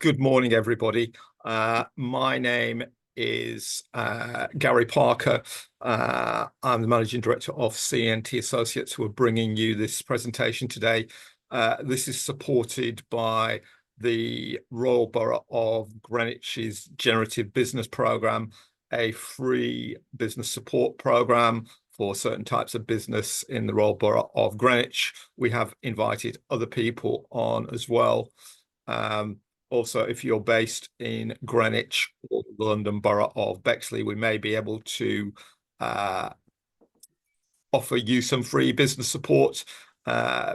Good morning, everybody. My name is Gary Parker. I'm the Managing Director of CNT Associates, who are bringing you this presentation today. This is supported by the Royal Borough of Greenwich's Generative Business Programme, a free business support programme for certain types of business in the Royal Borough of Greenwich. We have invited other people on as well. Also, if you're based in Greenwich or the London Borough of Bexley, we may be able to offer you some free business support.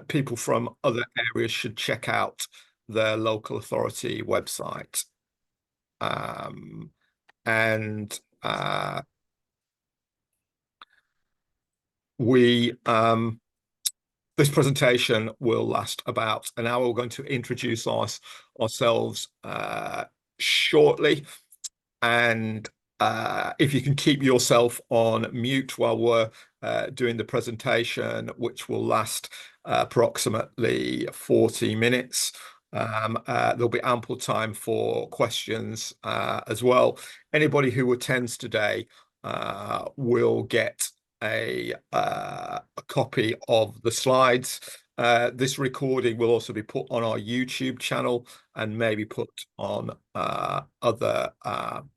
People from other areas should check out their local authority website. This presentation will last about an hour. We're going to introduce ourselves shortly, and if you can keep yourself on mute while we're doing the presentation, which will last approximately 40 minutes. There'll be ample time for questions as well. Anybody who attends today will get a copy of the slides. This recording will also be put on our YouTube channel and maybe put on other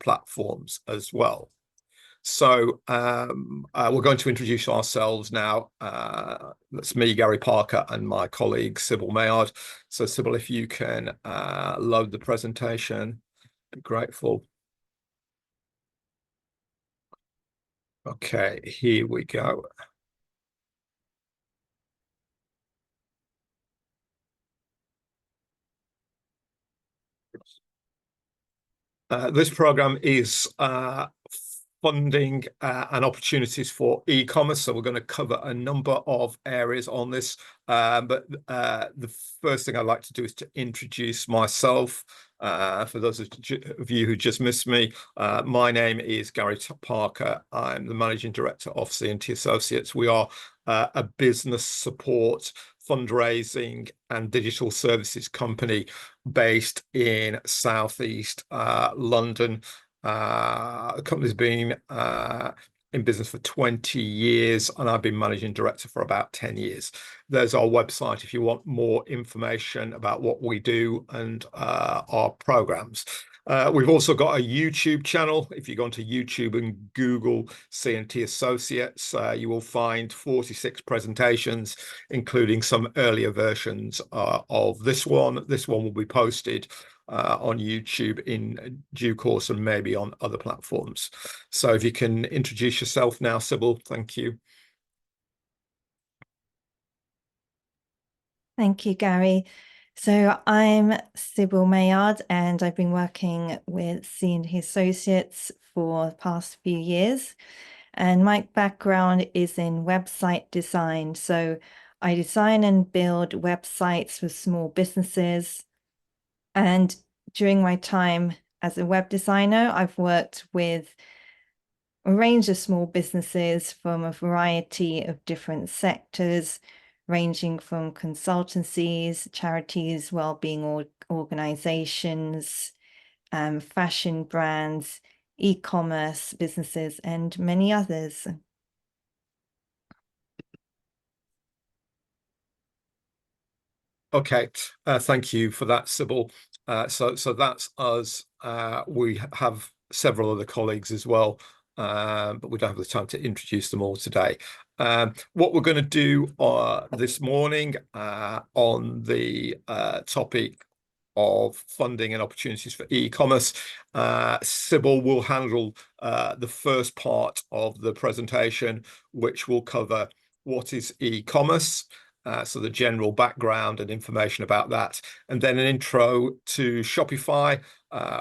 platforms as well. So we're going to introduce ourselves now. That's me, Gary Parker, and my colleague, Sybil Mayard. So Sybil, if you can load the presentation, I'd be grateful. Okay, here we go. This program is funding and opportunities for e-commerce. So we're going to cover a number of areas on this. But the first thing I'd like to do is to introduce myself. For those of you who just missed me, my name is Gary Parker. I'm the Managing Director of CNT Associates. We are a business support, fundraising and digital services company based in Southeast London. The company's been in business for 20 years, and I've been managing director for about 10 years. There's our website if you want more information about what we do and our programs. We've also got a YouTube channel. If you go onto YouTube and Google CNT Associates, you will find 46 presentations, including some earlier versions of this one. This one will be posted on YouTube in due course and maybe on other platforms. So if you can introduce yourself now, Sybil, thank you. Thank you, Gary. So I'm Sybil Mayard, and I've been working with CNT Associates for the past few years. And my background is in website design. So I design and build websites for small businesses. And during my time as a web designer, I've worked with a range of small businesses from a variety of different sectors, ranging from consultancies, charities, well-being organizations, fashion brands, e-commerce businesses, and many others. Okay, thank you for that, Sybil. So that's us. We have several other colleagues as well, but we don't have the time to introduce them all today. What we're going to do this morning on the topic of funding and opportunities for e-commerce, Sybil will handle the first part of the presentation, which will cover what is e-commerce, so the general background and information about that, and then an intro to Shopify,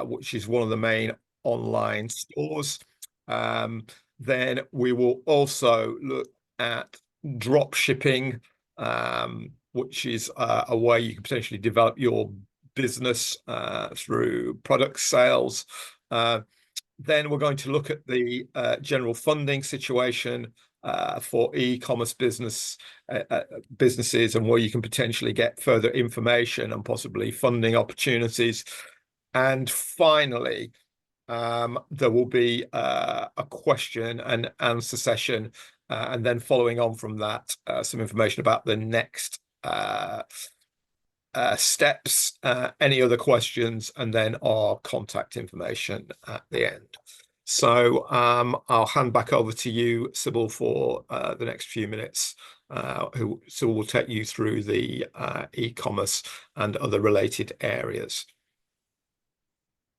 which is one of the main online stores. Then we will also look at drop shipping, which is a way you can potentially develop your business through product sales. Then we're going to look at the general funding situation for e-commerce businesses, and where you can potentially get further information and possibly funding opportunities. And finally, there will be a question and answer session, and then following on from that, some information about the next steps, any other questions, and then our contact information at the end. So I'll hand back over to you, Sybil, for the next few minutes, so we'll take you through the e-commerce and other related areas.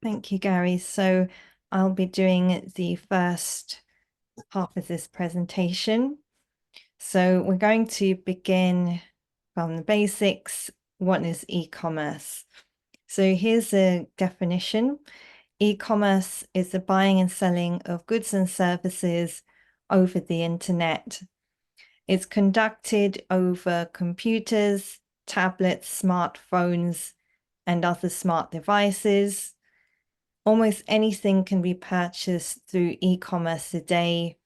Thank you, Gary. So I'll be doing the first half of this presentation. So we're going to begin from the basics. What is e-commerce? So here's a definition. E-commerce is the buying and selling of goods and services over the internet. It's conducted over computers, tablets, smartphones, and other smart devices. Almost anything can be purchased through e-commerce today,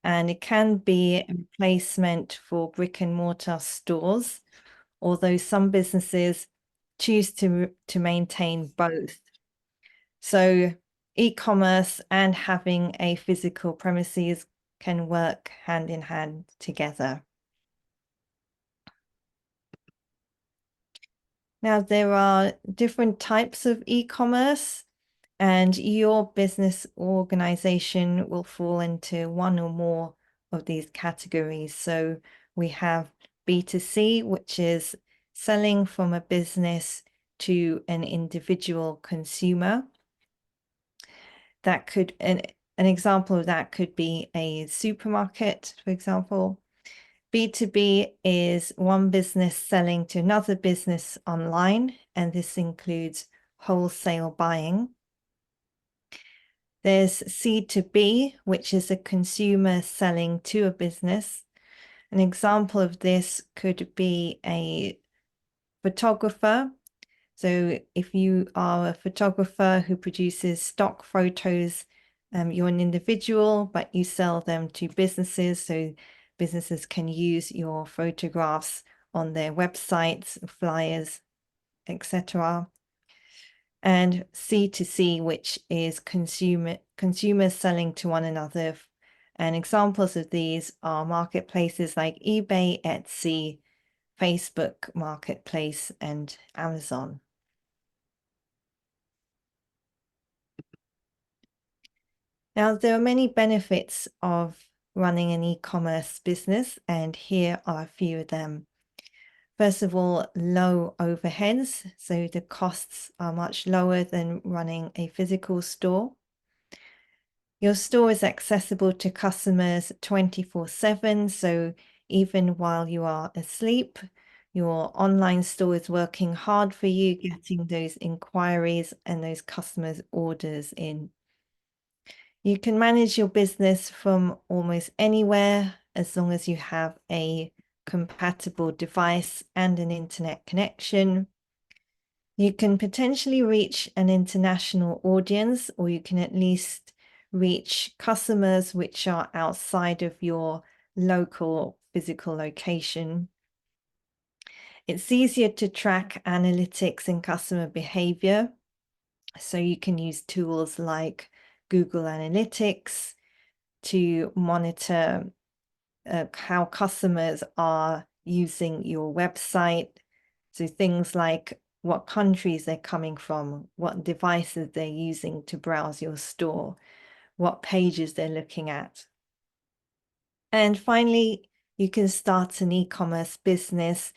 and it can be a replacement for brick and mortar stores, although some businesses choose to maintain both. So e-commerce and having a physical premises can work hand in hand together. Now, there are different types of e-commerce, and your business organization will fall into one or more of these categories. So we have B2C, which is selling from a business to an individual consumer. That could, an example of that could be a supermarket, for example. B2B is one business selling to another business online, and this includes wholesale buying. There's C2B, which is a consumer selling to a business. An example of this could be a photographer. So if you are a photographer who produces stock photos, you're an individual, but you sell them to businesses. So businesses can use your photographs on their websites, flyers, etc. And C2C, which is consumers selling to one another. And examples of these are marketplaces like eBay, Etsy, Facebook Marketplace, and Amazon. Now, there are many benefits of running an e-commerce business, and here are a few of them. First of all, low overheads. So the costs are much lower than running a physical store. Your store is accessible to customers 24/7. So even while you are asleep, your online store is working hard for you, getting those inquiries and those customers' orders in. You can manage your business from almost anywhere as long as you have a compatible device and an internet connection. You can potentially reach an international audience, or you can at least reach customers which are outside of your local physical location. It's easier to track analytics and customer behavior. So you can use tools like Google Analytics to monitor how customers are using your website. So things like what countries they're coming from, what devices they're using to browse your store, what pages they're looking at. And finally, you can start an e-commerce business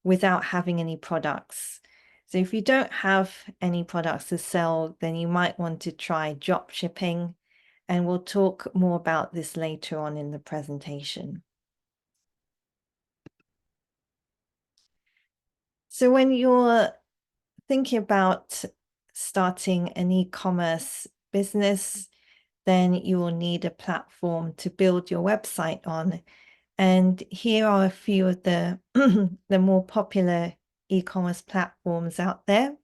without having any products. So if you don't have any products to sell, then you might want to try drop shipping, and we'll talk more about this later on in the presentation. So when you're thinking about starting an e-commerce business, then you will need a platform to build your website on. And here are a few of the, the more popular e-commerce platforms out there.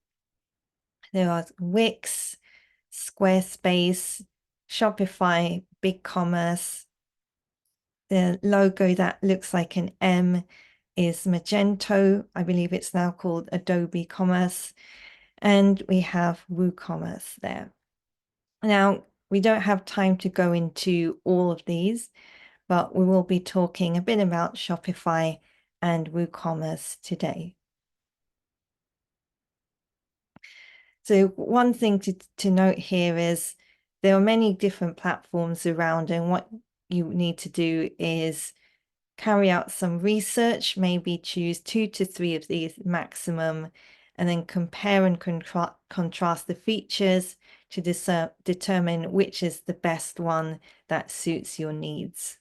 There are Wix, Squarespace, Shopify, BigCommerce. The logo that looks like an M is Magento. I believe it's now called Adobe Commerce. and we have WooCommerce there. Now, we don't have time to go into all of these, but we will be talking a bit about Shopify and WooCommerce today. So one thing to note here is there are many different platforms around, and what you need to do is carry out some research, maybe choose 2 to 3 of these maximum, and then compare and contrast the features to determine which is the best one that suits your needs.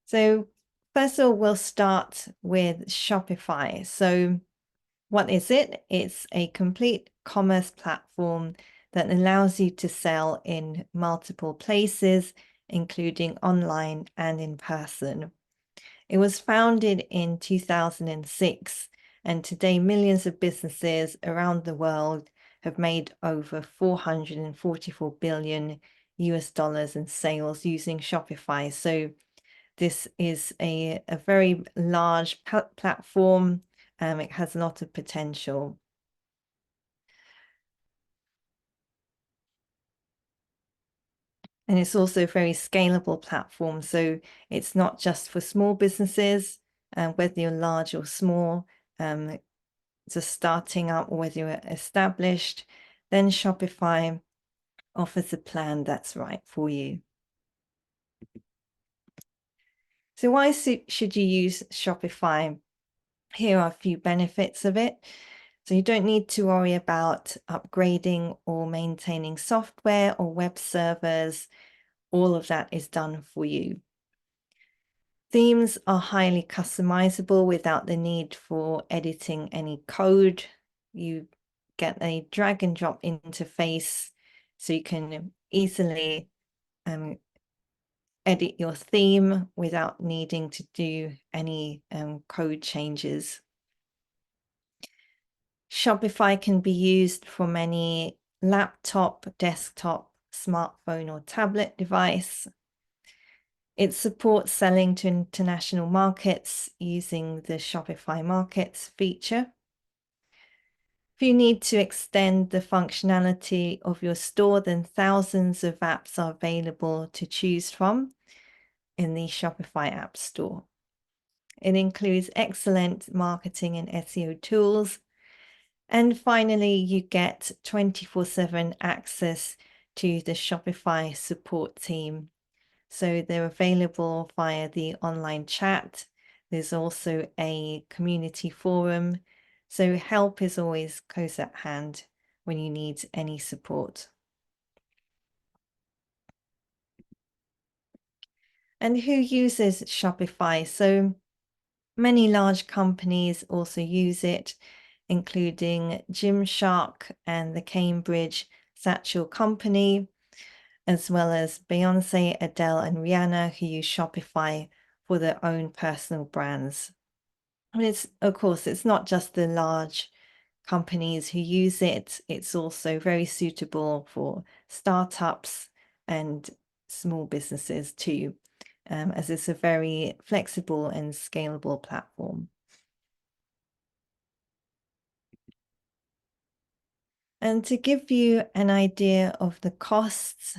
So first of all, we'll start with Shopify. So what is it? It's a complete commerce platform that allows you to sell in multiple places, including online and in person. It was founded in 2006, and today millions of businesses around the world have made over 444 billion US dollars in sales using Shopify. So this is a very large platform. It has a lot of potential. And it's also a very scalable platform. So it's not just for small businesses, whether you're large or small, just starting up, or whether you're established, then Shopify offers a plan that's right for you. So why should you use Shopify? Here are a few benefits of it. So you don't need to worry about upgrading or maintaining software or web servers. All of that is done for you. Themes are highly customizable without the need for editing any code. You get a drag and drop interface, so you can easily edit your theme without needing to do any code changes. Shopify can be used from any laptop, desktop, smartphone, or tablet device. It supports selling to international markets using the Shopify Markets feature. If you need to extend the functionality of your store, then thousands of apps are available to choose from in the Shopify App Store. It includes excellent marketing and SEO tools. And finally, you get 24/7 access to the Shopify support team. So they're available via the online chat. There's also a community forum. So help is always close at hand when you need any support. And who uses Shopify? So many large companies also use it, including Gymshark and the Cambridge Satchel Company, as well as Beyonce, Adele, and Rihanna, who use Shopify for their own personal brands. And it's, of course, it's not just the large companies who use it, it's also very suitable for startups and small businesses too, as it's a very flexible and scalable platform. And to give you an idea of the costs,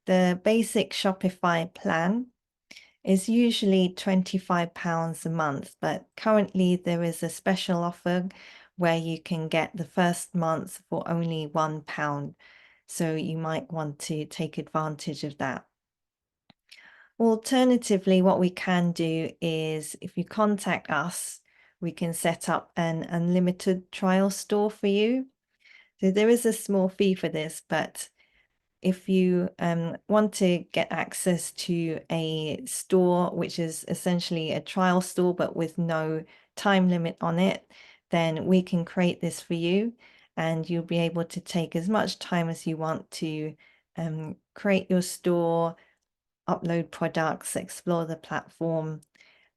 the basic Shopify plan is usually £25 a month, but currently there is a special offer where you can get the first month for only £1. So you might want to take advantage of that. Alternatively, what we can do is if you contact us, we can set up an unlimited trial store for you. So there is a small fee for this, but if you want to get access to a store, which is essentially a trial store, but with no time limit on it, then we can create this for you, and you'll be able to take as much time as you want to create your store, upload products, explore the platform,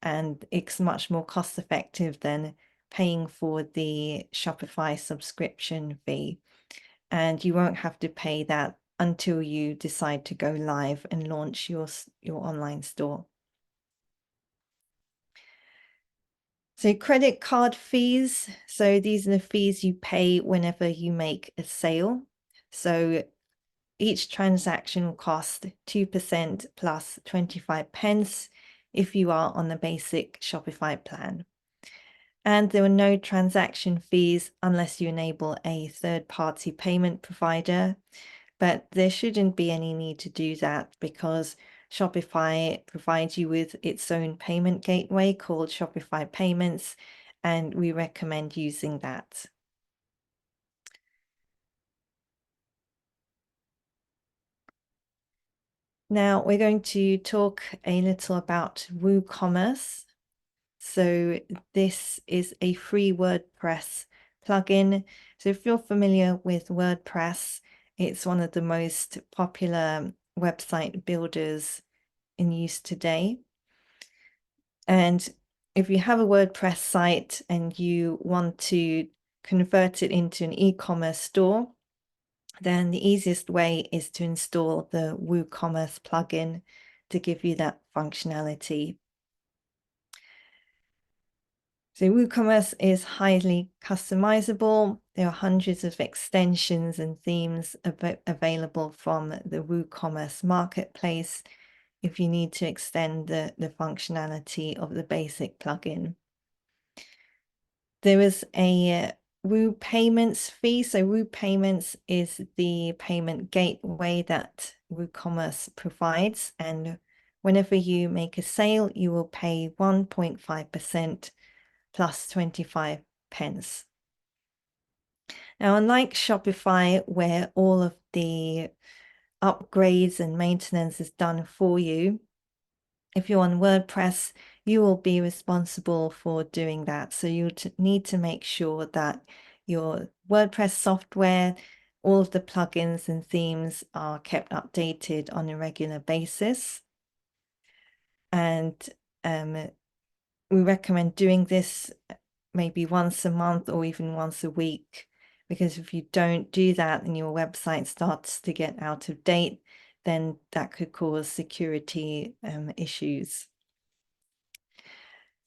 and it's much more cost effective than paying for the Shopify subscription fee. And you won't have to pay that until you decide to go live and launch your online store. So credit card fees. So these are the fees you pay whenever you make a sale. So each transaction will cost 2% plus 25 pence if you are on the basic Shopify plan. And there are no transaction fees unless you enable a third-party payment provider. But there shouldn't be any need to do that because Shopify provides you with its own payment gateway called Shopify Payments, and we recommend using that. Now we're going to talk a little about WooCommerce. So this is a free WordPress plugin. So if you're familiar with WordPress, it's one of the most popular website builders in use today. And if you have a WordPress site and you want to convert it into an e-commerce store, then the easiest way is to install the WooCommerce plugin to give you that functionality. So WooCommerce is highly customizable. There are hundreds of extensions and themes available from the WooCommerce marketplace if you need to extend the functionality of the basic plugin. There is a Woo Payments fee. So Woo Payments is the payment gateway that WooCommerce provides. And whenever you make a sale, you will pay 1.5% plus 25 pence. Now, unlike Shopify, where all of the upgrades and maintenance is done for you, if you're on WordPress, you will be responsible for doing that. So you need to make sure that your WordPress software, all of the plugins and themes are kept updated on a regular basis. And we recommend doing this maybe once a month or even once a week, because if you don't do that and your website starts to get out of date, then that could cause security issues.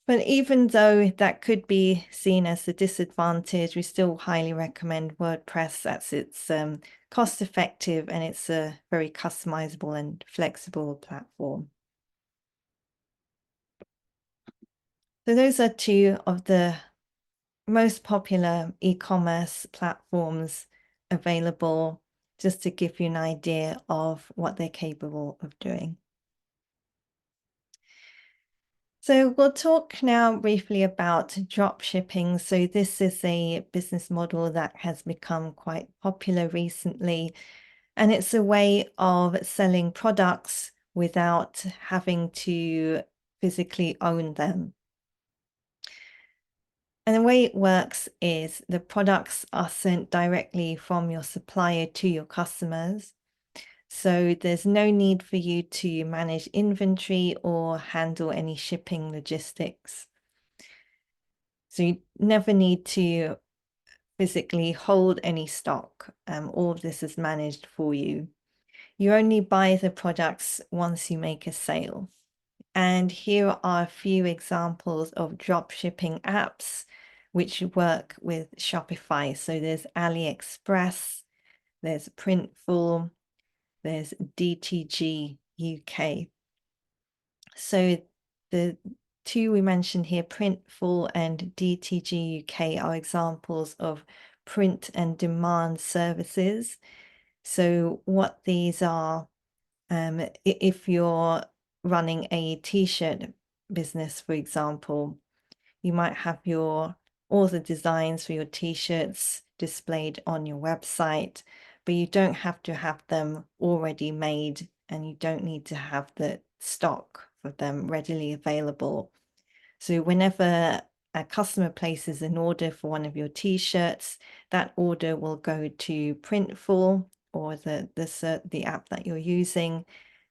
But even though that could be seen as a disadvantage, we still highly recommend WordPress. That's it's cost effective and it's a very customizable and flexible platform. So those are two of the most popular e-commerce platforms available, just to give you an idea of what they're capable of doing. So we'll talk now briefly about drop shipping. So this is a business model that has become quite popular recently, and it's a way of selling products without having to physically own them. And the way it works is the products are sent directly from your supplier to your customers. So there's no need for you to manage inventory or handle any shipping logistics. So you never need to physically hold any stock. All of this is managed for you. You only buy the products once you make a sale. And here are a few examples of drop shipping apps which work with Shopify. So there's AliExpress, there's Printful, there's DTG UK. So the two we mentioned here, Printful and DTG UK, are examples of print and demand services. So what these are, if you're running a t-shirt business, for example, you might have all the designs for your t-shirts displayed on your website, but you don't have to have them already made and you don't need to have the stock for them readily available. So whenever a customer places an order for one of your t-shirts, that order will go to Printful or the app that you're using.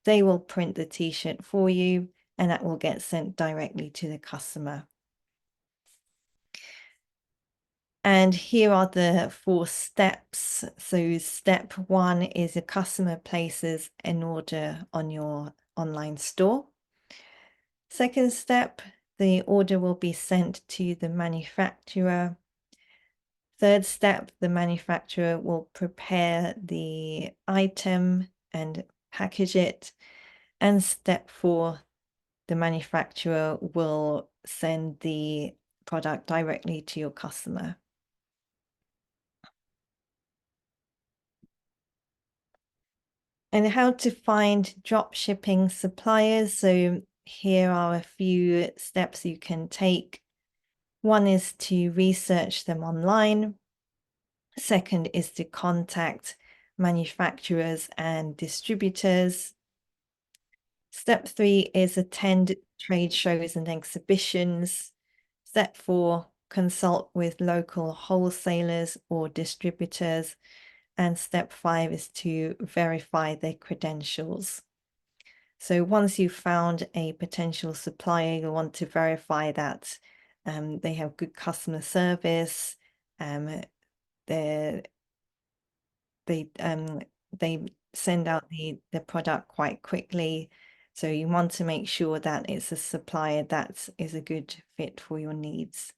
They will print the t-shirt for you and that will get sent directly to the customer. And here are the 4 steps. So step 1 is a customer places an order on your online store. Second step, the order will be sent to the manufacturer. Third step, the manufacturer will prepare the item and package it. And step 4, the manufacturer will send the product directly to your customer. And how to find drop shipping suppliers. So here are a few steps you can take. One is to research them online. Second is to contact manufacturers and distributors. Step 3 is attend trade shows and exhibitions. Step 4, consult with local wholesalers or distributors. And step 5 is to verify their credentials. So once you've found a potential supplier, you'll want to verify that they have good customer service, they send out the product quite quickly. So you want to make sure that it's a supplier that is a good fit for your needs.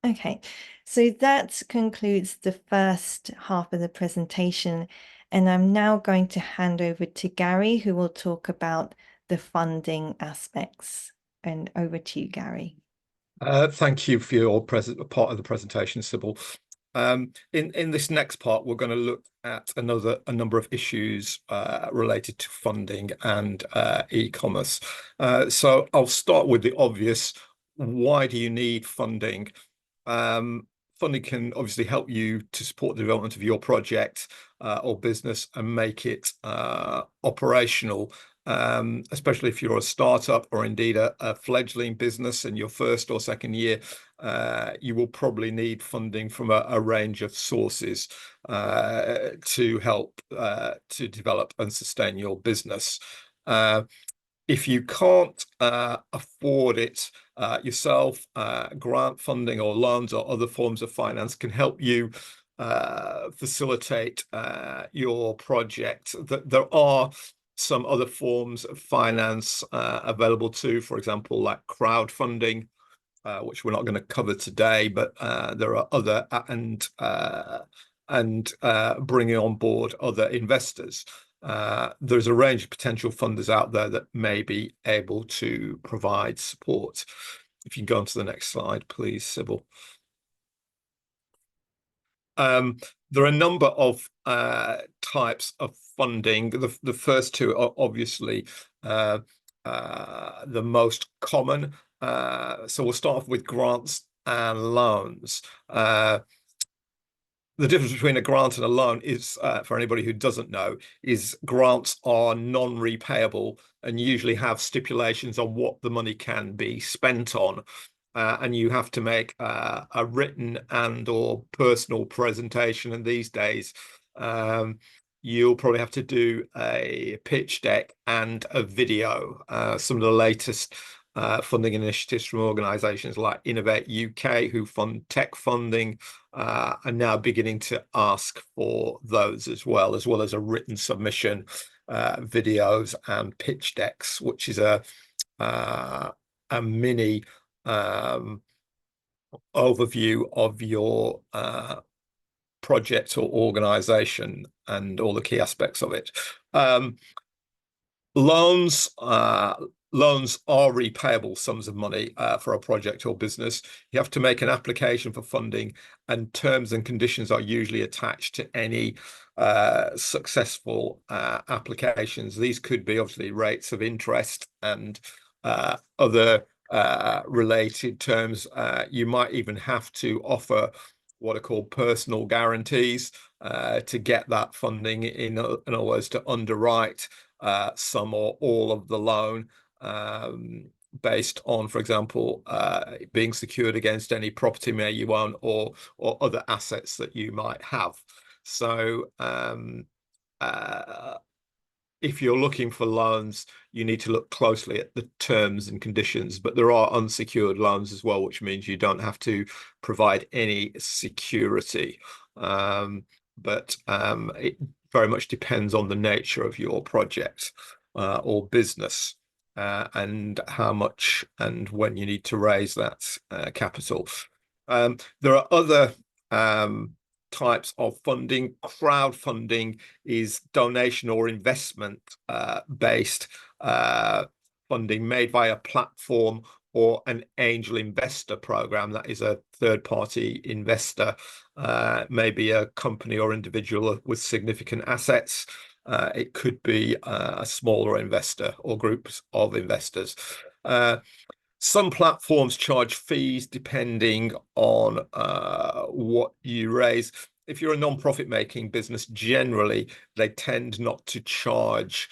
Okay, so that concludes the first half of the presentation, and I'm now going to hand over to Gary, who will talk about the funding aspects. And over to you, Gary. Thank you for your part of the presentation, Sybil. In this next part, we're going to look at a number of issues related to funding and e-commerce. So I'll start with the obvious. Why do you need funding? Funding can obviously help you to support the development of your project or business and make it operational, especially if you're a startup or indeed a fledgling business in your first or second year. You will probably need funding from a range of sources to help to develop and sustain your business. If you can't afford it yourself, grant funding or loans or other forms of finance can help you facilitate your project. There are some other forms of finance available too, for example, like crowdfunding, which we're not going to cover today, but there are other, and bringing on board other investors. There's a range of potential funders out there that may be able to provide support. If you can go on to the next slide, please, Sybil. There are a number of types of funding. The first two are obviously the most common. So we'll start off with grants and loans. The difference between a grant and a loan is, for anybody who doesn't know, is grants are non-repayable and usually have stipulations on what the money can be spent on. And you have to make a written and or personal presentation. And these days, you'll probably have to do a pitch deck and a video. Some of the latest funding initiatives from organisations like Innovate UK, who fund tech funding, are now beginning to ask for those as well as a written submission, videos and pitch decks, which is a mini overview of your project or organisation and all the key aspects of it. Loans are repayable sums of money for a project or business. You have to make an application for funding, and terms and conditions are usually attached to any successful applications. These could be obviously rates of interest and other related terms. You might even have to offer what are called personal guarantees to get that funding, in other words, to underwrite some or all of the loan, based on, for example, being secured against any property may you own or other assets that you might have. So if you're looking for loans, you need to look closely at the terms and conditions, but there are unsecured loans as well, which means you don't have to provide any security. But very much depends on the nature of your project or business, and how much and when you need to raise that capital. There are other types of funding. Crowdfunding is donation or investment based funding made by a platform or an angel investor program. That is a third-party investor, maybe a company or individual with significant assets. It could be a smaller investor or groups of investors. Some platforms charge fees depending on what you raise. If you're a non-profit making business, generally they tend not to charge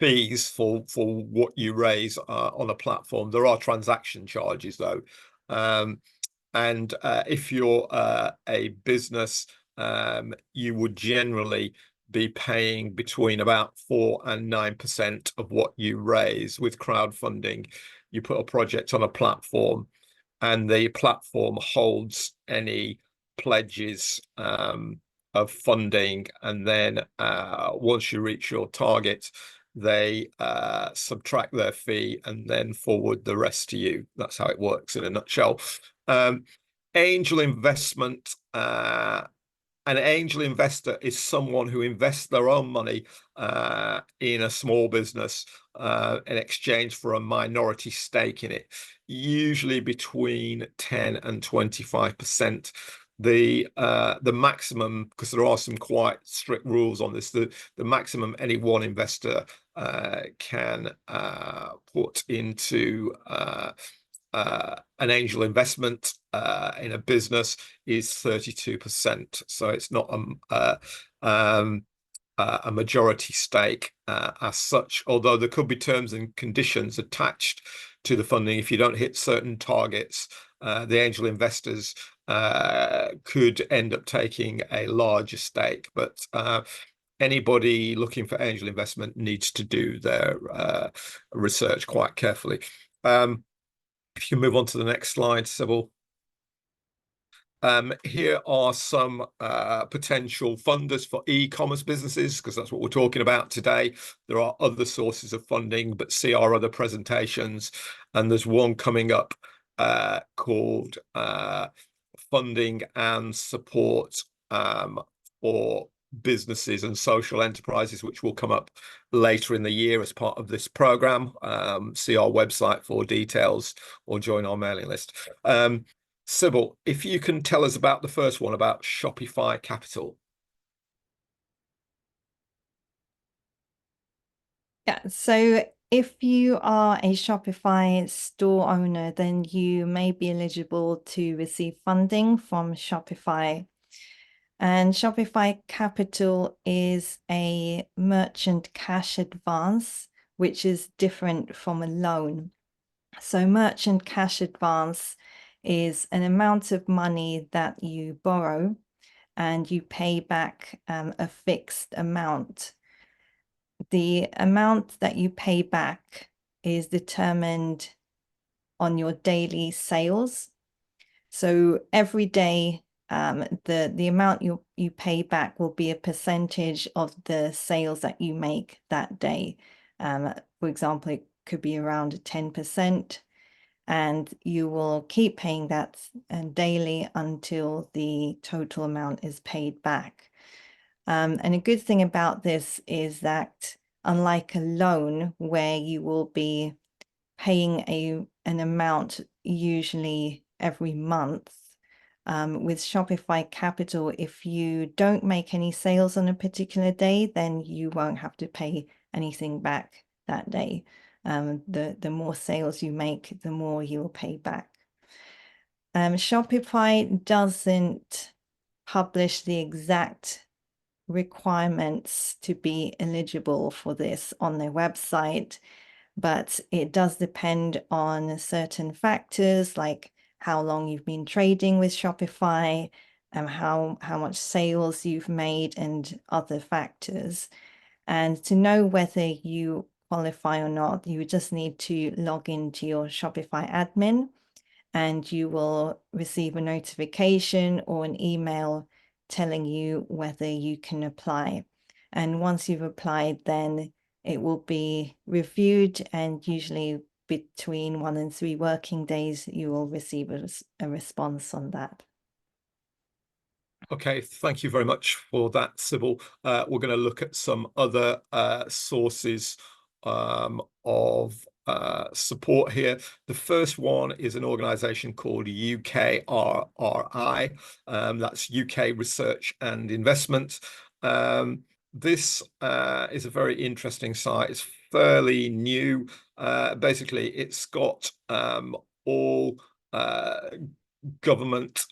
fees for what you raise on a platform. There are transaction charges though, and if you're a business, you would generally be paying between about 4 and 9% of what you raise. With crowdfunding, you put a project on a platform and the platform holds any pledges of funding, and then once you reach your target, they subtract their fee and then forward the rest to you. That's how it works in a nutshell. Angel investment. An angel investor is someone who invests their own money in a small business in exchange for a minority stake in it, usually between 10 and 25%. The maximum, because there are some quite strict rules on this, the maximum any one investor can put into an angel investment in a business is 32%. So it's not a majority stake as such, although there could be terms and conditions attached to the funding. If you don't hit certain targets, the angel investors could end up taking a larger stake. But anybody looking for angel investment needs to do their research quite carefully. If you move on to the next slide, Sybil. Here are some potential funders for e-commerce businesses, because that's what we're talking about today. There are other sources of funding, but see our other presentations. And there's one coming up called Funding and Support for Businesses and Social Enterprises, which will come up later in the year as part of this program. See our website for details or join our mailing list. Sybil, if you can tell us about the first one, about Shopify Capital. Yeah, so if you are a Shopify store owner, then you may be eligible to receive funding from Shopify. And Shopify Capital is a merchant cash advance, which is different from a loan. So merchant cash advance is an amount of money that you borrow and you pay back a fixed amount. The amount that you pay back is determined on your daily sales. So every day, the amount you pay back will be a percentage of the sales that you make that day. For example, it could be around 10%, and you will keep paying that daily until the total amount is paid back. And a good thing about this is that unlike a loan where you will be paying an amount usually every month, with Shopify Capital, if you don't make any sales on a particular day, then you won't have to pay anything back that day. The more sales you make, the more you'll pay back. Shopify doesn't publish the exact requirements to be eligible for this on their website, but it does depend on certain factors like how long you've been trading with Shopify, and how much sales you've made, and other factors. And to know whether you qualify or not, you just need to log into your Shopify admin and you will receive a notification or an email telling you whether you can apply. And once you've applied, then it will be reviewed, and usually between 1 and 3 working days, you will receive a response on that. Okay, thank you very much for that, Sybil. We're going to look at some other sources of support here. The first one is an organisation called UKRI, that's UK Research and Investment. This is a very interesting site. It's fairly new. Basically, it's got all government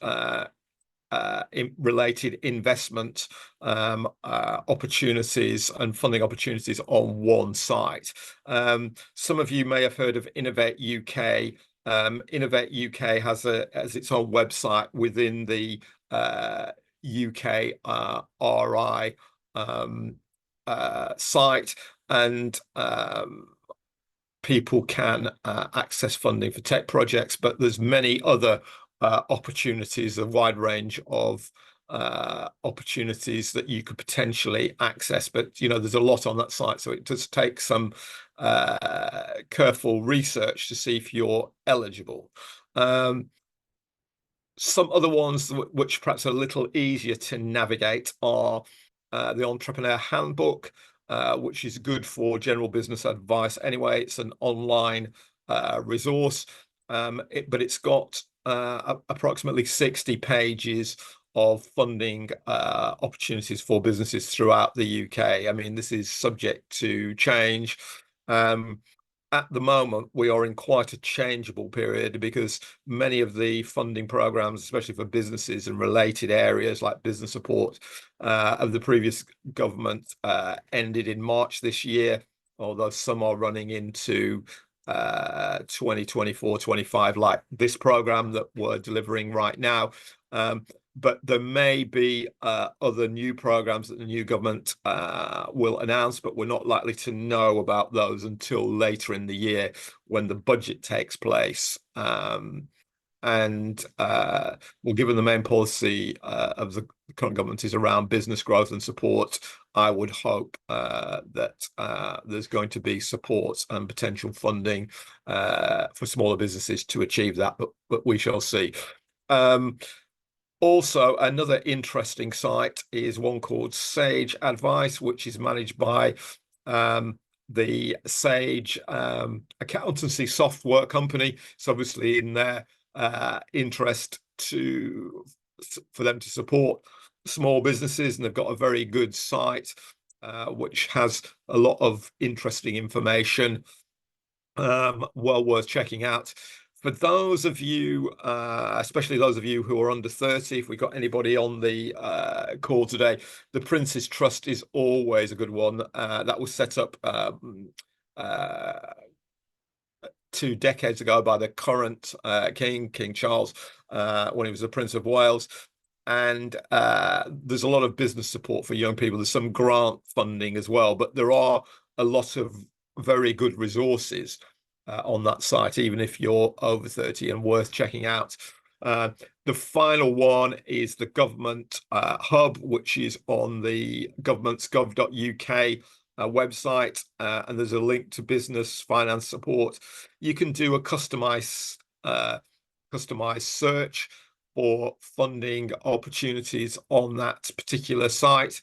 related investment opportunities and funding opportunities on one site. Some of you may have heard of Innovate UK. Innovate UK has its own website within the UK RI site, and people can access funding for tech projects, but there's many other opportunities, a wide range of opportunities that you could potentially access. But you know, there's a lot on that site, so it does take some careful research to see if you're eligible. Some other ones which perhaps are a little easier to navigate are the Entrepreneur Handbook, which is good for general business advice anyway. It's an online resource, but it's got approximately 60 pages of funding opportunities for businesses throughout the UK. I mean, this is subject to change. At the moment, we are in quite a changeable period because many of the funding programs, especially for businesses and related areas like business support of the previous government, ended in March this year, although some are running into 2024-25, like this program that we're delivering right now. But there may be other new programs that the new government will announce, but we're not likely to know about those until later in the year when the budget takes place. Well, given the main policy of the current government is around business growth and support, I would hope that there's going to be support and potential funding for smaller businesses to achieve that, but we shall see. Also, another interesting site is one called Sage Advice, which is managed by the Sage accountancy software company. It's obviously in their interest for them to support small businesses, and they've got a very good site which has a lot of interesting information, well worth checking out. For those of you, especially those of you who are under 30, if we've got anybody on the call today, the Prince's Trust is always a good one. That was set up 2 decades ago by the current King Charles, when he was the Prince of Wales. And there's a lot of business support for young people. There's some grant funding as well, but there are a lot of very good resources on that site, even if you're over 30, and worth checking out. The final one is the Government Hub, which is on the government's gov.uk website, and there's a link to business finance support. You can do a customized search for funding opportunities on that particular site.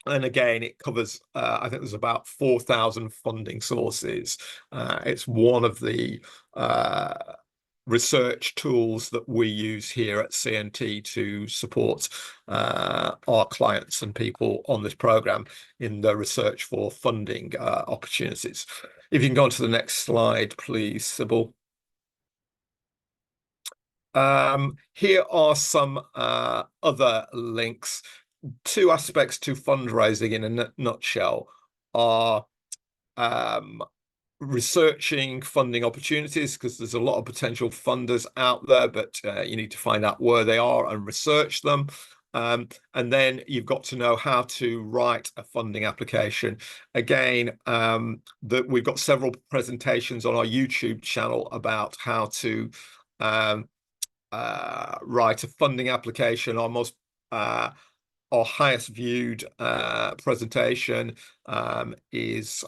And again, it covers, I think there's about 4,000 funding sources. It's one of the research tools that we use here at CNT to support our clients and people on this program in the research for funding opportunities. If you can go on to the next slide, please, Sybil. Here are some other links. 2 aspects to fundraising in a nutshell are researching funding opportunities, because there's a lot of potential funders out there, but you need to find out where they are and research them. And then you've got to know how to write a funding application. Again, we've got several presentations on our YouTube channel about how to write a funding application. Our highest viewed presentation is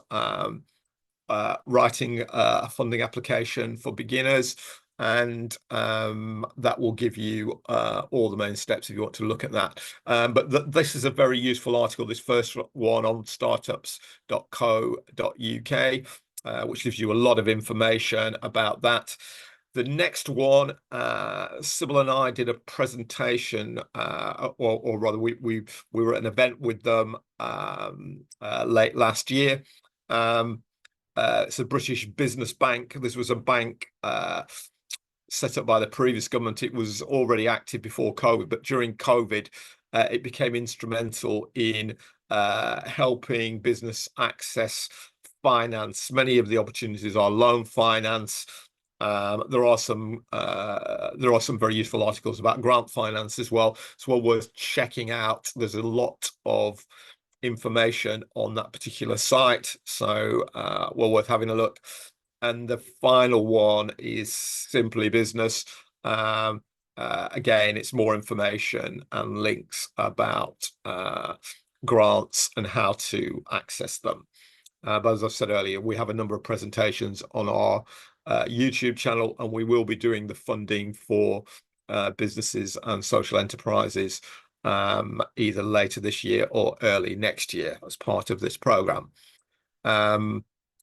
writing a funding application for beginners, and that will give you all the main steps if you want to look at that. But this is a very useful article, this first one on startups.co.uk, which gives you a lot of information about that. The next one, Sybil and I did a presentation, or rather, we were at an event with them late last year. It's a British business bank. This was a bank set up by the previous government. It was already active before COVID, but during COVID, it became instrumental in helping business access finance. Many of the opportunities are loan finance. There are some very useful articles about grant finance as well. It's well worth checking out. There's a lot of information on that particular site, so well worth having a look. And the final one is Simply Business. Again, it's more information and links about grants and how to access them. But as I said earlier, we have a number of presentations on our YouTube channel, and we will be doing the funding for businesses and social enterprises either later this year or early next year as part of this program.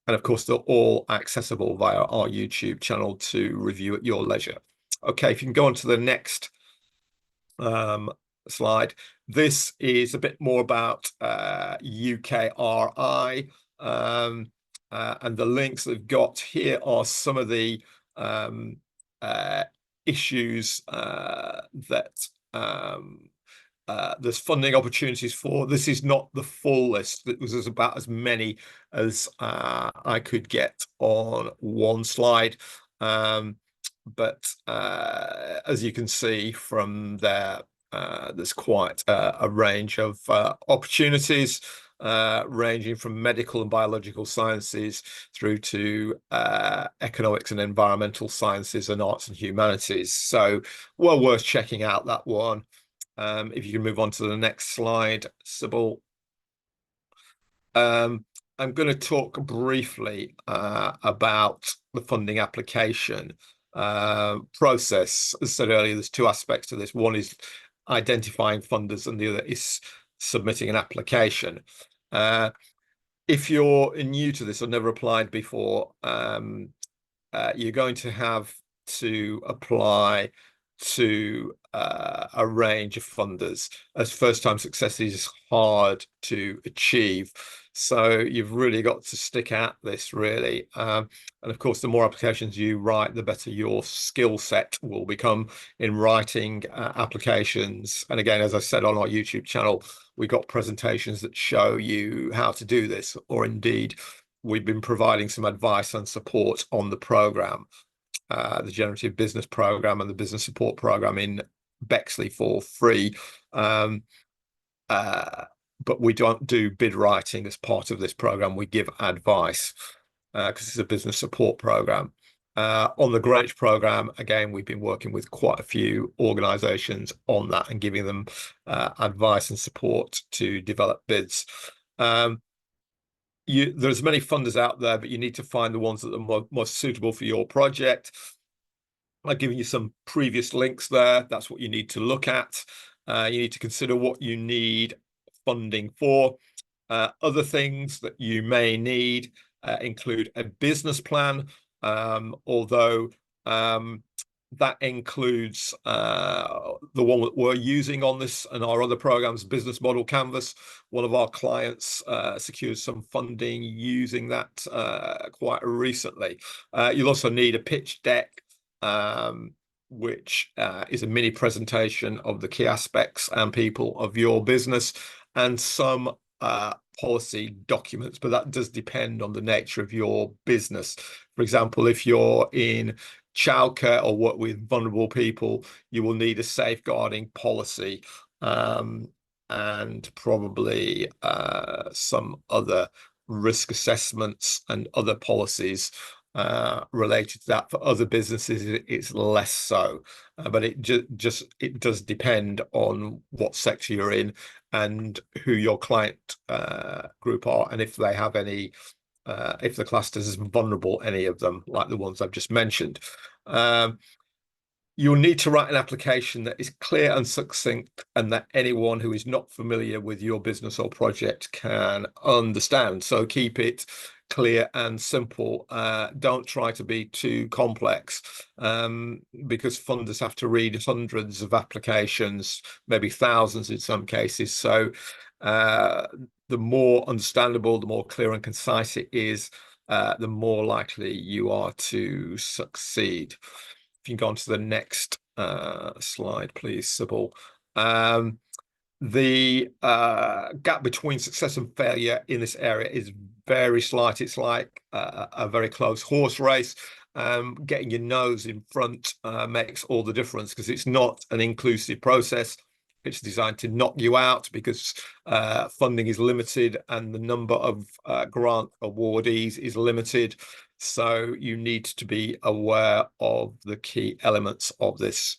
And of course, they're all accessible via our YouTube channel to review at your leisure. Okay, if you can go on to the next slide. This is a bit more about UKRI. And the links they've got here are some of the issues that there's funding opportunities for. This is not the full list. It was about as many as I could get on one slide. But as you can see from there, there's quite a range of opportunities, ranging from medical and biological sciences through to economics and environmental sciences and arts and humanities. So well worth checking out that one. If you can move on to the next slide, Sybil. I'm going to talk briefly about the funding application process. As I said earlier, there's two aspects to this. One is identifying funders, and the other is submitting an application. If you're new to this or never applied before, you're going to have to apply to a range of funders, as first-time success is hard to achieve. So you've really got to stick at this, really. And of course, the more applications you write, the better your skill set will become in writing applications. And again, as I said on our YouTube channel, we got presentations that show you how to do this, or indeed, we've been providing some advice and support on the program, the Generative Business Program and the Business Support Program in Bexley for free. But we don't do bid writing as part of this program. We give advice because it's a business support program. On the Greenwich program, again, we've been working with quite a few organisations on that and giving them advice and support to develop bids. There's many funders out there, but you need to find the ones that are most suitable for your project. I've given you some previous links there. That's what you need to look at. You need to consider what you need funding for. Other things that you may need include a business plan, although that includes the one that we're using on this and our other programs, Business Model Canvas. One of our clients secured some funding using that quite recently. You'll also need a pitch deck, which is a mini presentation of the key aspects and people of your business, and some policy documents, but that does depend on the nature of your business. For example, if you're in childcare or work with vulnerable people, you will need a safeguarding policy. and probably some other risk assessments and other policies related to that. For other businesses, it's less so, but it does depend on what sector you're in and who your client group are, and if they have any, if the class is vulnerable, any of them, like the ones I've just mentioned. You'll need to write an application that is clear and succinct, and that anyone who is not familiar with your business or project can understand. So keep it clear and simple. Don't try to be too complex, because funders have to read hundreds of applications, maybe thousands in some cases. So the more understandable, the more clear and concise it is, the more likely you are to succeed. If you can go on to the next slide, please, Sybil. The gap between success and failure in this area is very slight. It's like a very close horse race. Getting your nose in front makes all the difference, because it's not an inclusive process. It's designed to knock you out, because funding is limited and the number of grant awardees is limited. So you need to be aware of the key elements of this.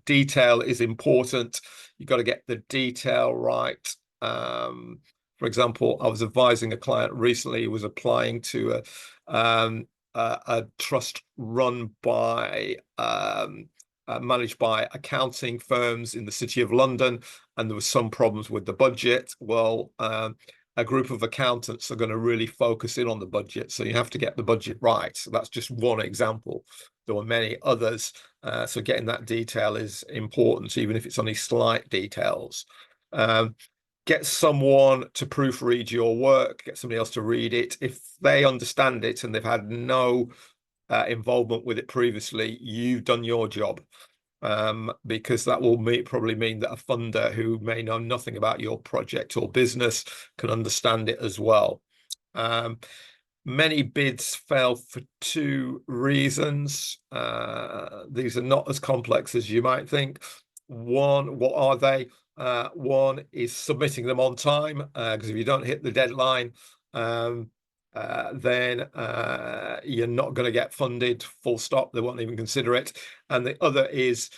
Detail is important. You've got to get the detail right. For example, I was advising a client recently who was applying to a trust run by managed by accounting firms in the City of London, and there were some problems with the budget. Well, a group of accountants are going to really focus in on the budget, so you have to get the budget right. So that's just one example. There were many others, so getting that detail is important, even if it's only slight details. Get someone to proofread your work, get somebody else to read it. If they understand it and they've had no involvement with it previously, you've done your job. Because that will probably mean that a funder who may know nothing about your project or business can understand it as well. Many bids fail for two reasons. These are not as complex as you might think. One, what are they? One is submitting them on time, because if you don't hit the deadline, then you're not going to get funded, full stop. They won't even consider it. And the other is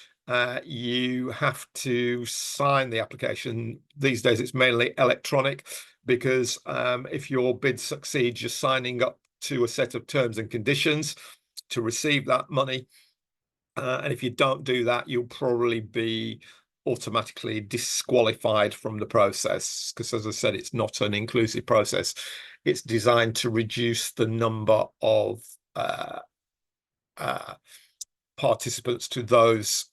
you have to sign the application. These days it's mainly electronic, because if your bid succeeds, you're signing up to a set of terms and conditions to receive that money. And if you don't do that, you'll probably be automatically disqualified from the process, because, as I said, it's not an inclusive process. It's designed to reduce the number of participants to those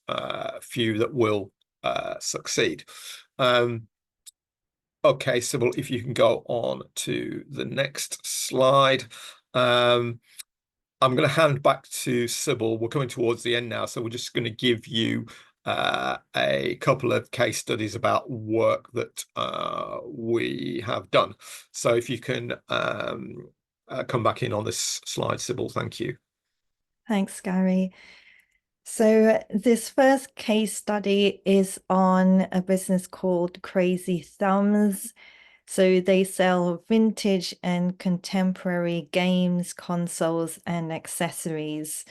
few that will succeed. Okay, Sybil, if you can go on to the next slide. I'm going to hand back to Sybil. We're coming towards the end now, so we're just going to give you a couple of case studies about work that we have done. So if you can come back in on this slide, Sybil, thank you. Thanks, Gary. So this first case study is on a business called Crazy Thumbs. So they sell vintage and contemporary games, consoles, and accessories.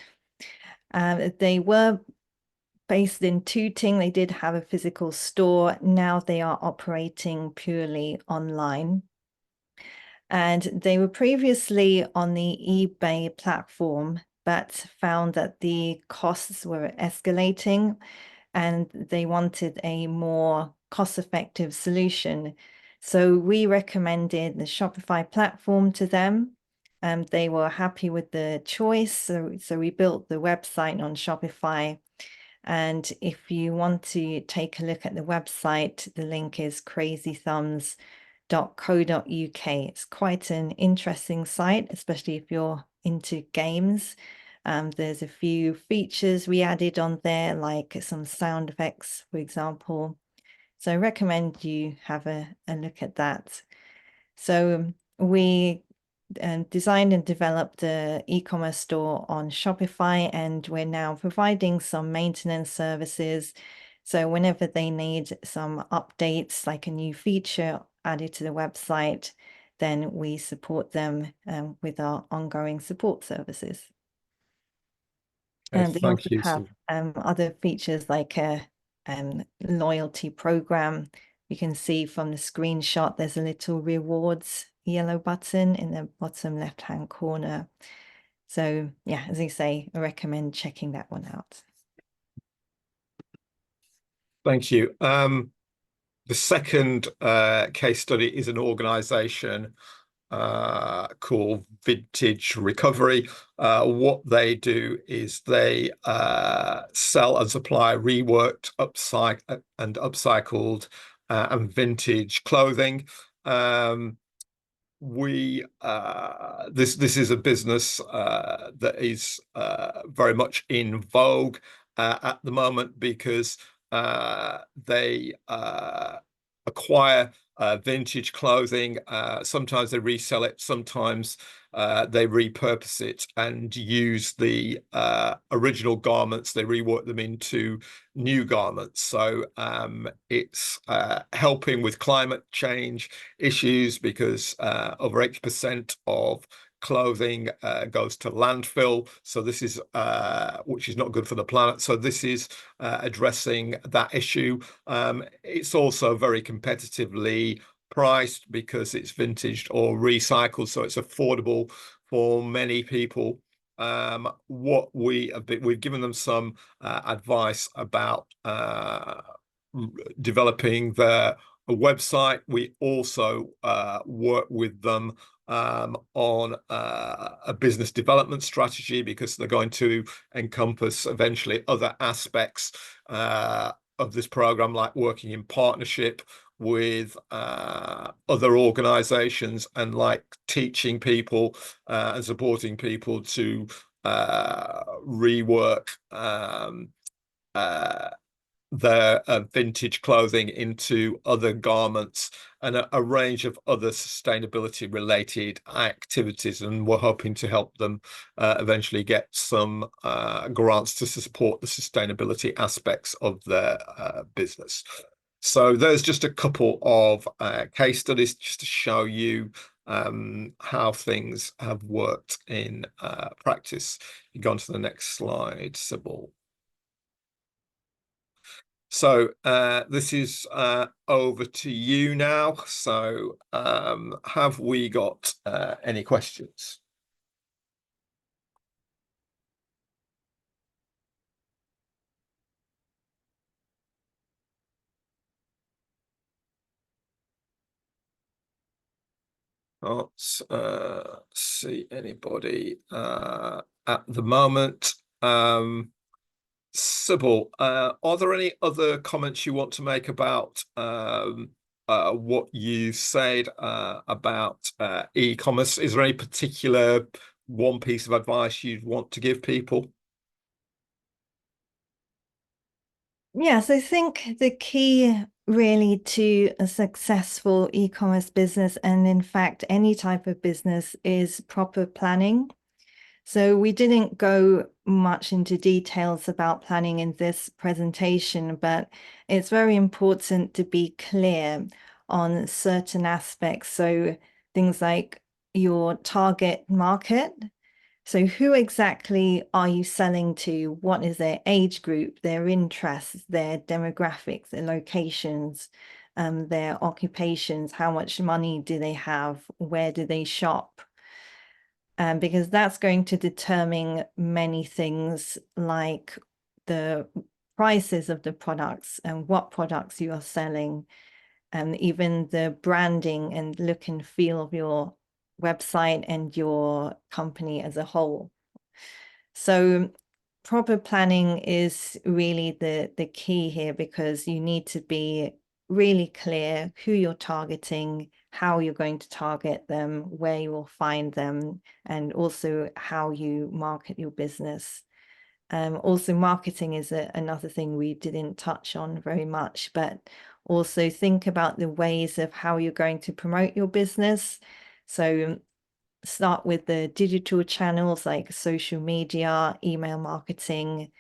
They were based in Tooting. They did have a physical store. Now they are operating purely online. And they were previously on the eBay platform, but found that the costs were escalating and they wanted a more cost-effective solution. So we recommended the Shopify platform to them. They were happy with the choice. So we built the website on Shopify. And if you want to take a look at the website, the link is crazythumbs.co.uk. It's quite an interesting site, especially if you're into games. There's a few features we added on there, like some sound effects, for example. So I recommend you have a look at that. So we designed and developed the e-commerce store on Shopify, and we're now providing some maintenance services. So whenever they need some updates, like a new feature added to the website, then we support them with our ongoing support services. And they Thank also you. have other features like a loyalty program. You can see from the screenshot, there's a little rewards yellow button in the bottom left-hand corner. So yeah, as I say, I recommend checking that one out. Thank you. The second case study is an organization called Vintage Recovery. What they do is they sell and supply reworked, upcycled and vintage clothing. This is a business that is very much in vogue at the moment because they acquire vintage clothing. Sometimes they resell it, sometimes they repurpose it and use the original garments, they rework them into new garments. So it's helping with climate change issues because over 80% of clothing goes to landfill. So this is which is not good for the planet. So this is addressing that issue. It's also very competitively priced because it's vintage or recycled, so it's affordable for many people. What we've given them some advice about developing their website. We also work with them on a business development strategy because they're going to encompass eventually other aspects of this program, like working in partnership with other organizations and like teaching people and supporting people to rework their vintage clothing into other garments and a range of other sustainability related activities. And we're hoping to help them eventually get some grants to support the sustainability aspects of their business. So there's just a couple of case studies just to show you how things have worked in practice. You go on to the next slide, Sybil. So this is over to you now. So have we got any questions? Can't see anybody at the moment. Sybil, are there any other comments you want to make about what you said about e-commerce? Is there any particular one piece of advice you'd want to give people? Yes, I think the key really to a successful e-commerce business, and in fact, any type of business, is proper planning. So we didn't go much into details about planning in this presentation, but it's very important to be clear on certain aspects. So things like your target market. So who exactly are you selling to? What is their age group, their interests, their demographics, their locations, their occupations? How much money do they have? Where do they shop? Because that's going to determine many things like the prices of the products and what products you are selling, and even the branding and look and feel of your website and your company as a whole. So proper planning is really the key here, because you need to be really clear who you're targeting, how you're going to target them, where you will find them, and also how you market your business. Also, marketing is another thing we didn't touch on very much, but also think about the ways of how you're going to promote your business. So start with the digital channels like social media, email marketing,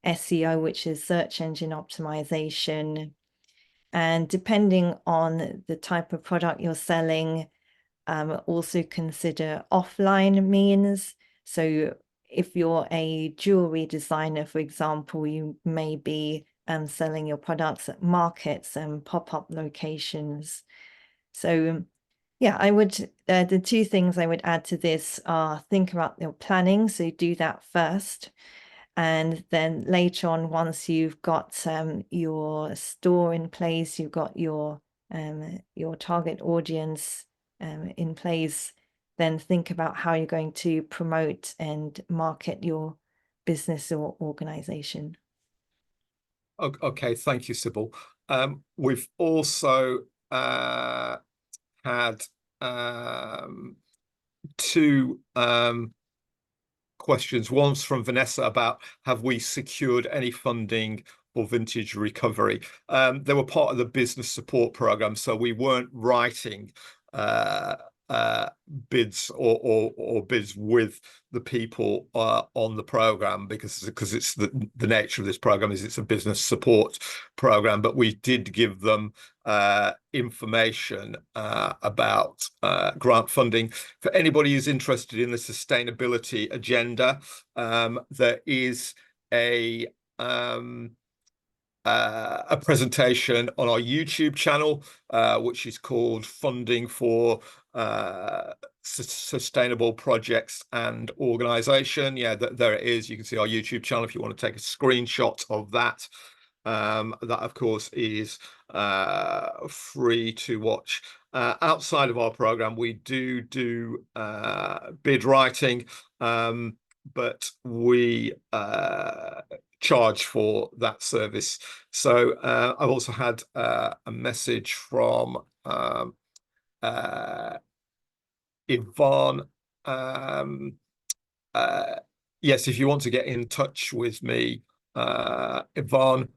SEO, which is search engine optimization. And depending on the type of product you're selling, also consider offline means. So if you're a jewelry designer, for example, you may be selling your products at markets and pop-up locations. So yeah, I would, the two things I would add to this are think about your planning. So do that first. And then later on, once you've got your store in place, you've got your target audience in place, then think about how you're going to promote and market your business or organization. Okay, thank you, Sybil. We've also had two questions. One's from Vanessa about, have we secured any funding for vintage recovery? They were part of the business support program, so we weren't writing bids or bids with the people on the program because it's the nature of this program is it's a business support program, but we did give them information about grant funding. For anybody who's interested in the sustainability agenda, there is a presentation on our YouTube channel, which is called Funding for Sustainable Projects and Organization. Yeah, there it is. You can see our YouTube channel if you want to take a screenshot of that. That, of course, is free to watch. Outside of our program, we do bid writing, but we charge for that service. So I've also had a message from Yvonne. Yes, if you want to get in touch with me, Yvonne,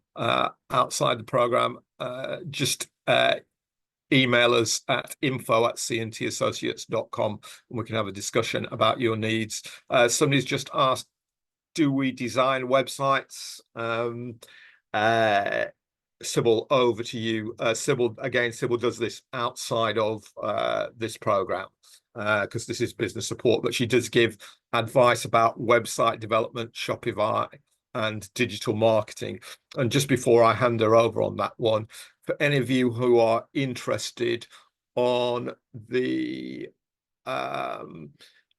outside the program, just email us at info@cntassociates.com and we can have a discussion about your needs. Somebody's just asked, do we design websites? Sybil, over to you. Sybil does this outside of this program because this is business support, but she does give advice about website development, Shopify, and digital marketing. And just before I hand her over on that one, for any of you who are interested, on the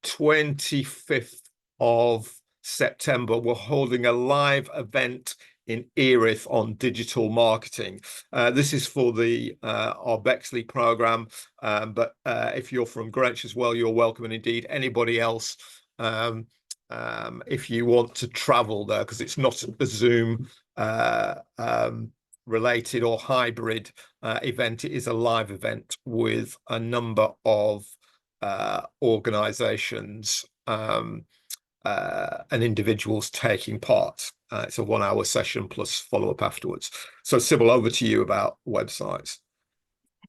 25th of September, we're holding a live event in Erith on digital marketing. This is for the our Bexley program, but if you're from Greenwich as well, you're welcome, and indeed anybody else if you want to travel there, because it's not a Zoom related or hybrid event. It is a live event with a number of organizations and individuals taking part. It's a 1 hour session plus follow-up afterwards. So Sybil, over to you about websites.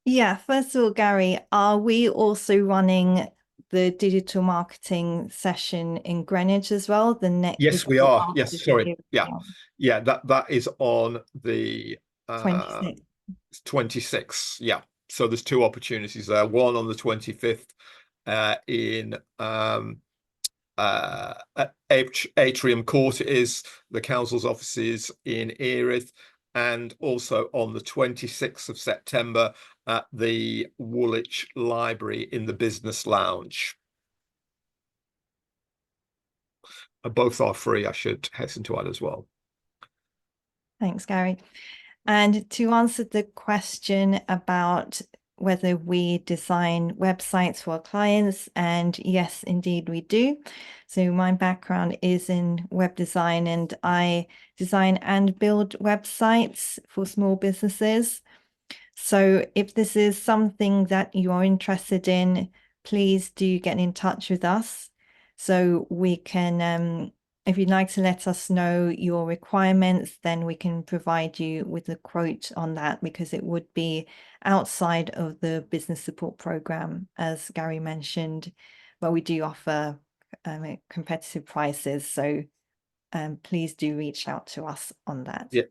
Yeah, first of all, Gary, are we also running the digital marketing session in Greenwich as well? The next, yes, we are. Yes, sorry. Yeah, that is on the 26th. Yeah. So there's two opportunities there. One on the 25th in Atrium Court, it is the council's offices in Erith, and also on the 26th of September at the Woolwich Library in the Business Lounge. Both are free, I should hasten to add as well. Thanks, Gary. And to answer the question about whether we design websites for our clients, and yes, indeed we do. So my background is in web design, and I design and build websites for small businesses. So if this is something that you are interested in, please do get in touch with us so we can, if you'd like to let us know your requirements, then we can provide you with a quote on that, because it would be outside of the business support program, as Gary mentioned, but we do offer competitive prices. So please do reach out to us on that. Yeah.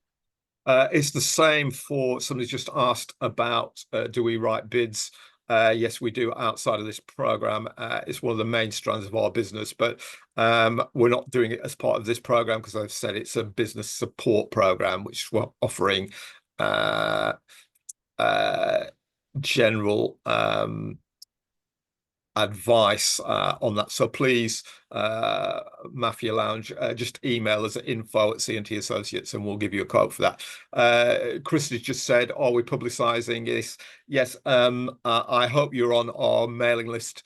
It's the same for somebody's just asked about do we write bids? Yes, we do outside of this program. It's one of the main strands of our business, but we're not doing it as part of this program because I've said it's a business support program, which we're offering general advice on that. So please, Mafia Lounge, just email us at info@CNT Associates and we'll give you a quote for that. Chris has just said, are we publicising this? Yes, I hope you're on our mailing list,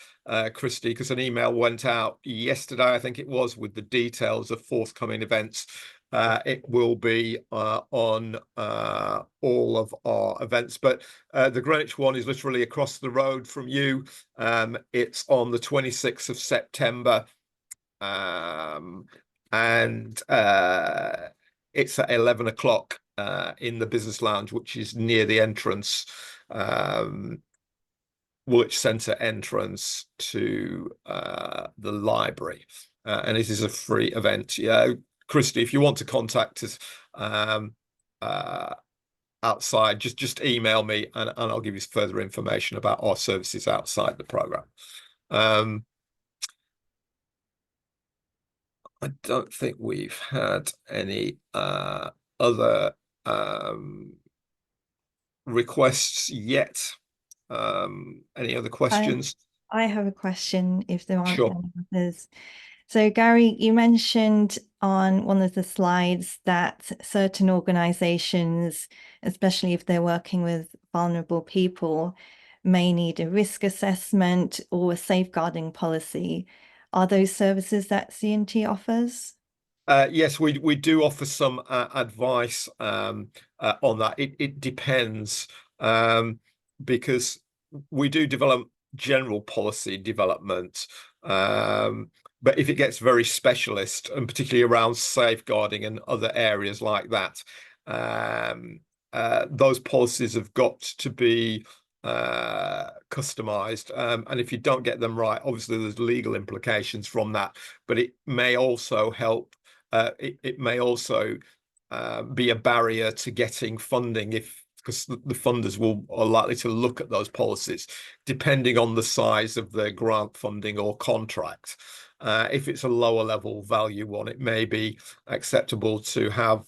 Christy, because an email went out yesterday, I think it was, with the details of forthcoming events. It will be on all of our events, but the Greenwich one is literally across the road from you. It's on the 26th of September, and it's at 11 o'clock in the business lounge, which is near the entrance, Woolwich Centre entrance to the library, and it is a free event. Yeah, Christy, if you want to contact us outside, just email me and I'll give you further information about our services outside the program. I don't think we've had any other requests yet. Any other questions? I have a question if there aren't Sure. any others. So Gary, you mentioned on one of the slides that certain organizations, especially if they're working with vulnerable people, may need a risk assessment or a safeguarding policy. Are those services that CNT offers? Yes, we do offer some advice on that. It depends, because we do develop general policy development, but if it gets very specialist, and particularly around safeguarding and other areas like that, those policies have got to be customized, and if you don't get them right, obviously there's legal implications from that, but it may also help. It may also be a barrier to getting funding because the funders are likely to look at those policies depending on the size of the grant funding or contract. If it's a lower level value one, it may be acceptable to have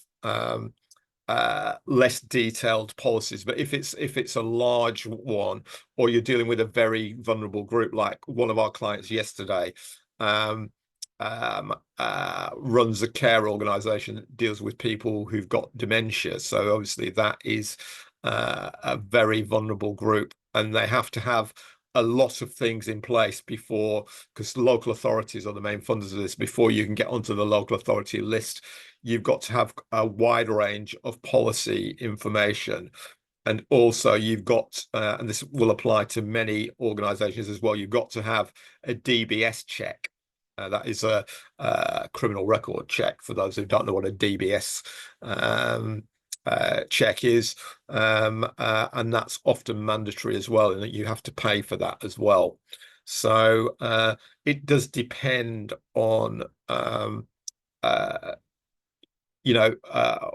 less detailed policies, but if it's a large one, or you're dealing with a very vulnerable group, like one of our clients yesterday runs a care organization that deals with people who've got dementia, so obviously that is a very vulnerable group, and they have to have a lot of things in place before, because local authorities are the main funders of this. Before you can get onto the local authority list, you've got to have a wide range of policy information, and also you've got, and this will apply to many organizations as well, you've got to have a DBS check. That is a criminal record check, for those who don't know what a DBS check is, and that's often mandatory as well, and that you have to pay for that as well. So it does depend on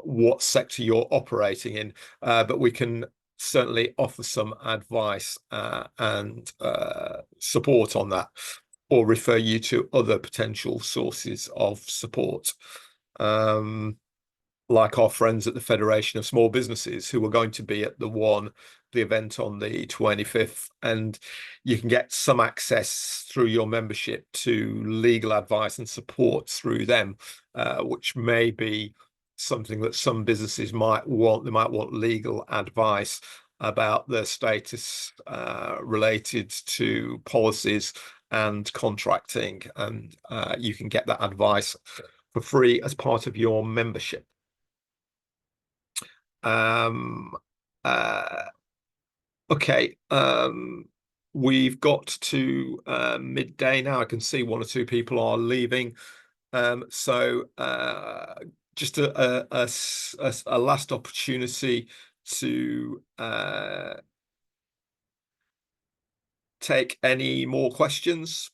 what sector you're operating in, but we can certainly offer some advice and support on that, or refer you to other potential sources of support, like our friends at the Federation of Small Businesses, who are going to be at the event on the 25th, and you can get some access through your membership to legal advice and support through them, which may be something that some businesses might want. They might want legal advice about their status related to policies and contracting, and you can get that advice for free as part of your membership. Okay, we've got to midday now. I can see one or two people are leaving, so just a last opportunity to take any more questions.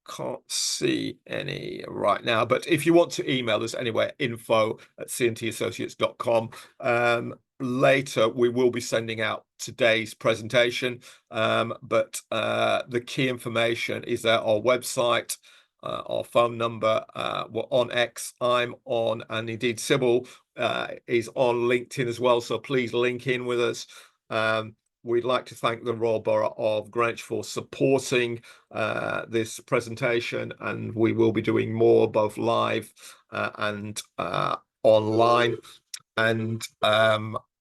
can't see any right now, but if you want to email us anyway, info@cntassociates.com. Later we will be sending out today's presentation, but the key information is at our website, our phone number. We're on X, I'm on, and indeed Sybil is on LinkedIn as well, so please link in with us. We'd like to thank the Royal Borough of Greenwich for supporting this presentation, and we will be doing more both live and online. And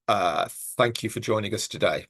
thank you for joining us today.